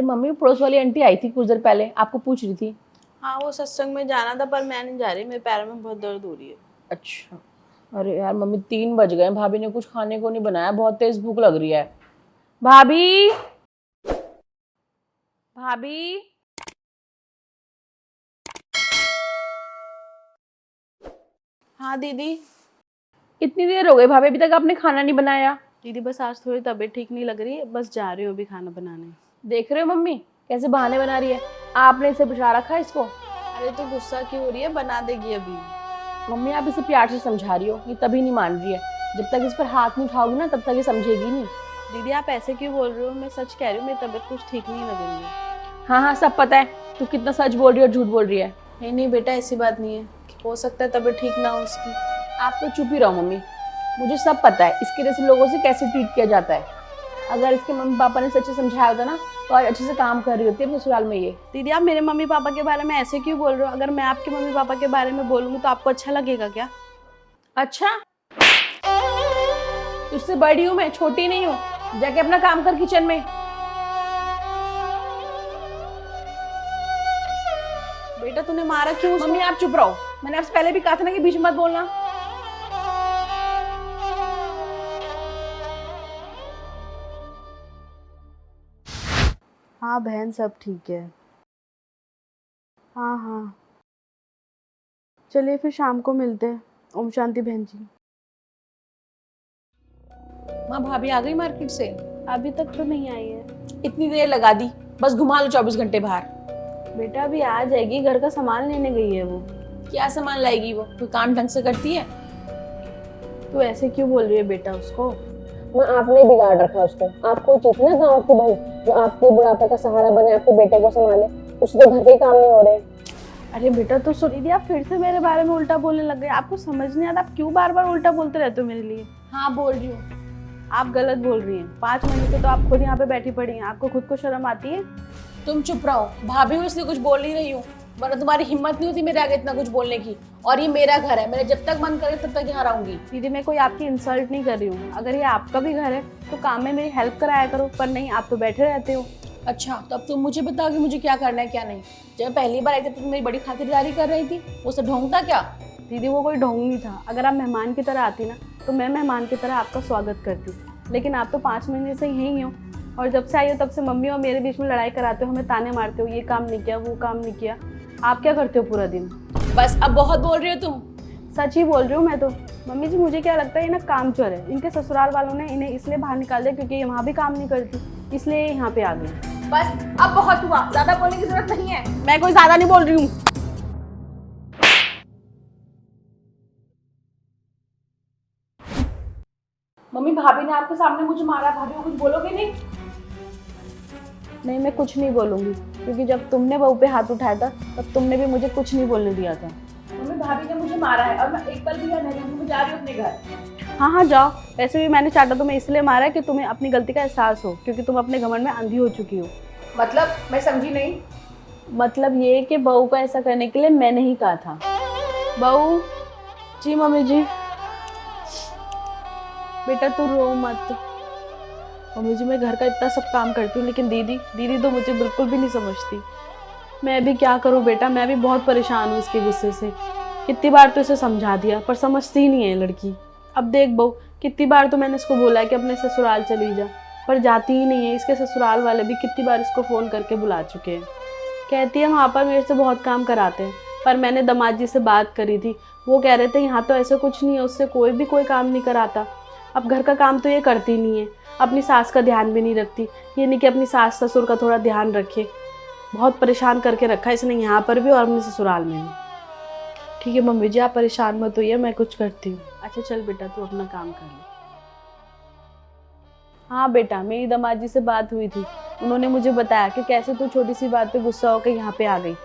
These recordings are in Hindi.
मम्मी, पड़ोस वाली आंटी आई थी कुछ देर पहले, आपको पूछ रही थी। हाँ वो सत्संग में जाना था पर मैं नहीं जा रही, मेरे पैरों में बहुत दर्द हो रही है। अच्छा। अरे यार मम्मी, 3 बज गए, भाभी ने कुछ खाने को नहीं बनाया, बहुत तेज भूख लग रही है। भाभी, भाभी। हाँ दीदी। इतनी देर हो गई भाभी, अभी तक आपने खाना नहीं बनाया। दीदी बस आज थोड़ी तबीयत ठीक नहीं लग रही है, बस जा रही हूँ अभी खाना बनाने। देख रहे हो मम्मी कैसे बहाने बना रही है। आपने इसे बिठा रखा है इसको। अरे तो गुस्सा क्यों हो रही है, बना देगी अभी। मम्मी आप इसे प्यार से समझा रही हो, ये तभी नहीं मान रही है। जब तक इस पर हाथ नहीं उठाओगी ना, तब तक ये समझेगी नहीं। दीदी आप ऐसे क्यों बोल रहे हो, मैं सच कह रही हूँ, मेरी तबीयत कुछ ठीक नहीं लग रही है। हाँ हाँ, सब पता है तू कितना सच बोल रही है और झूठ बोल रही है। नहीं नहीं बेटा, ऐसी बात नहीं है, हो सकता है तबीयत ठीक ना हो उसकी। आप तो चुप ही रहो मम्मी, मुझे सब पता है इसके जैसे लोगों से कैसे ट्रीट किया जाता है। अगर इसके मम्मी पापा ने सच्चे समझाया होता ना, तो आज अच्छे से काम कर रही होती है अपने ससुराल में। ये दीदी आप मेरे मम्मी पापा के बारे में ऐसे क्यों बोल रहे हो, अगर मैं आपके मम्मी पापा के बारे में बोलूँगी तो आपको अच्छा लगेगा क्या? अच्छा, तुझसे बड़ी हूँ मैं, छोटी नहीं हूँ। जाके अपना काम कर किचन में। बेटा तूने मारा क्यों उसको? मम्मी आप चुप रहो, मैंने आपसे पहले भी कहा था ना कि बीच में मत बोलना। हाँ बहन सब ठीक है। हाँ हाँ चलिए फिर शाम को मिलते हैं। ओम शांति बहन जी। माँ भाभी आ गई मार्केट से? अभी तक तो नहीं आई है। इतनी देर लगा दी, बस घुमा लो 24 घंटे बाहर। बेटा अभी आ जाएगी, घर का सामान लेने गई है वो। क्या सामान लाएगी वो, कोई काम ढंग से करती है? तू ऐसे क्यों बोल रही है बेटा उसको? माँ आपने बिगाड़ रखा उसको। आपको चाहिए ना गाँव की बहू जो आपके बुढ़ापे का सहारा बने, आपके बेटे को संभाले। उससे तो घर के काम नहीं हो रहे। अरे बेटा तो सुन दीदी, आप फिर से मेरे बारे में उल्टा बोलने लग गए। आपको समझ नहीं आता, आप क्यों बार बार उल्टा बोलते रहते हो मेरे लिए? हाँ बोल रही हूँ। आप गलत बोल रही हैं। 5 महीने से तो आप खुद यहाँ पे बैठी पड़ी हैं, आपको खुद को शर्म आती है? तुम चुप रहो, भाभी हूँ इसलिए कुछ बोल नहीं रही हूँ, वरना तुम्हारी हिम्मत नहीं होती मेरे आगे इतना कुछ बोलने की। और ये मेरा घर है, मेरे जब तक मन करे तब तक यहाँ रहूंगी। दीदी मैं कोई आपकी इंसल्ट नहीं कर रही हूँ, अगर ये आपका भी घर है तो काम में मेरी हेल्प कराया करो, पर नहीं आप तो बैठे रहते हो। अच्छा, तो अब तुम मुझे बताओ कि मुझे क्या करना है क्या नहीं। जब मैं पहली बार आई थी तो तुम मेरी बड़ी खातिरदारी कर रही थी, वो सब ढोंग था क्या? दीदी वो कोई ढोंग नहीं था, अगर आप मेहमान की तरह आती ना तो मैं मेहमान की तरह आपका स्वागत करती। लेकिन आप तो 5 महीने से यहीं हो, और जब से आई हो तब से मम्मी और मेरे बीच में लड़ाई कराते हो, हमें ताने मारते हो, ये काम नहीं किया वो काम नहीं किया। आप क्या करते हो पूरा दिन? बस अब बहुत बोल रही हो तुम। सच ही बोल रही हूँ मैं तो। मम्मी जी मुझे क्या लगता है ये ना कामचोर है, इनके ससुराल वालों ने इन्हें इसलिए बाहर निकाल दिया क्योंकि ये वहाँ भी काम नहीं करती, इसलिए यहाँ पे आ गई। बस अब बहुत हुआ, ज्यादा बोलने की जरूरत नहीं है। मैं कोई ज्यादा नहीं बोल रही हूँ। मम्मी भाभी ने आपके सामने मुझे मारा, भाभी को कुछ बोलोगे नहीं? नहीं मैं कुछ नहीं बोलूँगी, क्योंकि जब तुमने बहू पे हाथ उठाया था तब तुमने भी मुझे कुछ नहीं बोलने दिया था। मम्मी भाभी ने मुझे मारा है और मैं एक पल भी यहाँ नहीं रहूंगी, मैं जा रही हूँ अपने घर। हाँ हाँ जाओ, वैसे भी मैंने चाटा तुम्हें इसलिए मारा है कि तुम्हें अपनी गलती का एहसास हो, क्योंकि तुम अपने घमंड में अंधी हो चुकी हो। मतलब मैं समझी नहीं। मतलब ये कि बहू को ऐसा करने के लिए मैंने ही कहा था। बहू जी। मम्मी जी। बेटा तू रो मत। मम्मी जी मैं घर का इतना सब काम करती हूँ, लेकिन दीदी तो मुझे बिल्कुल भी नहीं समझती। मैं अभी क्या करूँ बेटा, मैं भी बहुत परेशान हूँ इसके गुस्से से। कितनी बार तो इसे समझा दिया पर समझती ही नहीं है लड़की। अब देख बहू, कितनी बार तो मैंने इसको बोला है कि अपने ससुराल चली जा, पर जाती ही नहीं है। इसके ससुराल वाले भी कितनी बार इसको फ़ोन करके बुला चुके हैं। कहती है वहाँ पर मेरे से बहुत काम कराते हैं, पर मैंने दामाद जी से बात करी थी, वो कह रहे थे यहाँ तो ऐसा कुछ नहीं है, उससे कोई भी कोई काम नहीं कराता। अब घर का काम तो ये करती नहीं है, अपनी सास का ध्यान भी नहीं रखती। ये नहीं कि अपनी सास ससुर का थोड़ा ध्यान रखे। बहुत परेशान करके रखा है इसने यहाँ पर भी और अपने ससुराल में भी। ठीक है मम्मी जी आप परेशान मत होइए, मैं कुछ करती हूँ। अच्छा चल बेटा तू अपना काम कर ले। हाँ बेटा मेरी दामाद जी से बात हुई थी, उन्होंने मुझे बताया कि कैसे तू छोटी सी बात पे गुस्सा होकर यहाँ पे आ गई।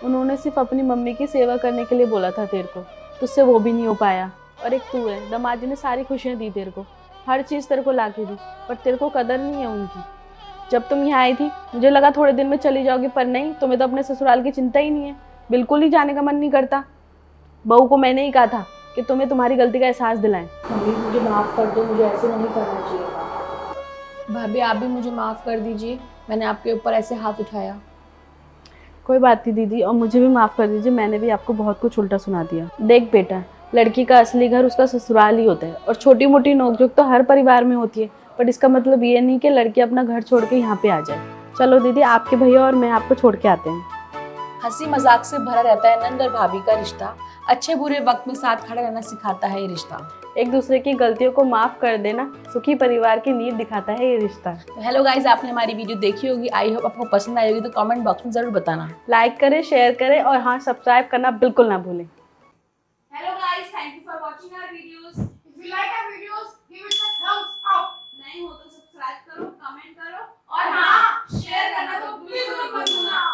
उन्होंने सिर्फ अपनी मम्मी की सेवा करने के लिए बोला था तेरे को, तुझसे वो भी नहीं हो पाया। और एक तू है, दामाद जी ने सारी खुशियाँ दी तेरे को, हर चीज़ तेरे को ला के दी, पर तेरे को कदर नहीं है उनकी। जब तुम यहाँ आई थी मुझे लगा थोड़े दिन में चली जाओगी, पर नहीं, तुम्हें तो अपने ससुराल की चिंता ही नहीं है, बिल्कुल ही जाने का मन नहीं करता। बहू को मैंने ही कहा था कि तुम्हें तुम्हारी गलती का एहसास दिलाएं। मम्मी मुझे माफ़ कर दो, मुझे ऐसे नहीं करना चाहिए था। भाभी आप भी मुझे माफ़ कर दीजिए। मैंने आपके ऊपर ऐसे हाथ उठाया। कोई बात नहीं दीदी, और मुझे भी माफ़ कर दीजिए, मैंने भी आपको बहुत कुछ उल्टा सुना दिया। देख बेटा, लड़की का असली घर उसका ससुराल ही होता है, और छोटी मोटी नोकझोंक तो हर परिवार में होती है, बट इसका मतलब ये नहीं कि लड़की अपना घर छोड़ के यहाँ पे आ जाए। चलो दीदी, आपके भैया और मैं आपको छोड़ के आते हैं। हंसी मजाक से भरा रहता है नंद और भाभी का रिश्ता, अच्छे बुरे वक्त में साथ खड़ा रहना सिखाता है ये रिश्ता। एक दूसरे की गलतियों को माफ़ कर देना सुखी परिवार की नींव दिखाता है ये रिश्ता। तो हेलो गाइज, आपने हमारी वीडियो देखी होगी, आई होप आपको पसंद आई होगी, तो कमेंट बॉक्स में जरूर बताना। लाइक करें, शेयर करें, और हाँ, सब्सक्राइब करना बिल्कुल ना भूलें। Hello guys, thank you for watching our videos. If you like our videos, give it a thumbs up. नहीं हो तो सब्सक्राइब करो, कमेंट करो, और हाँ, शेयर करना तो बिल्कुल मत भूलना।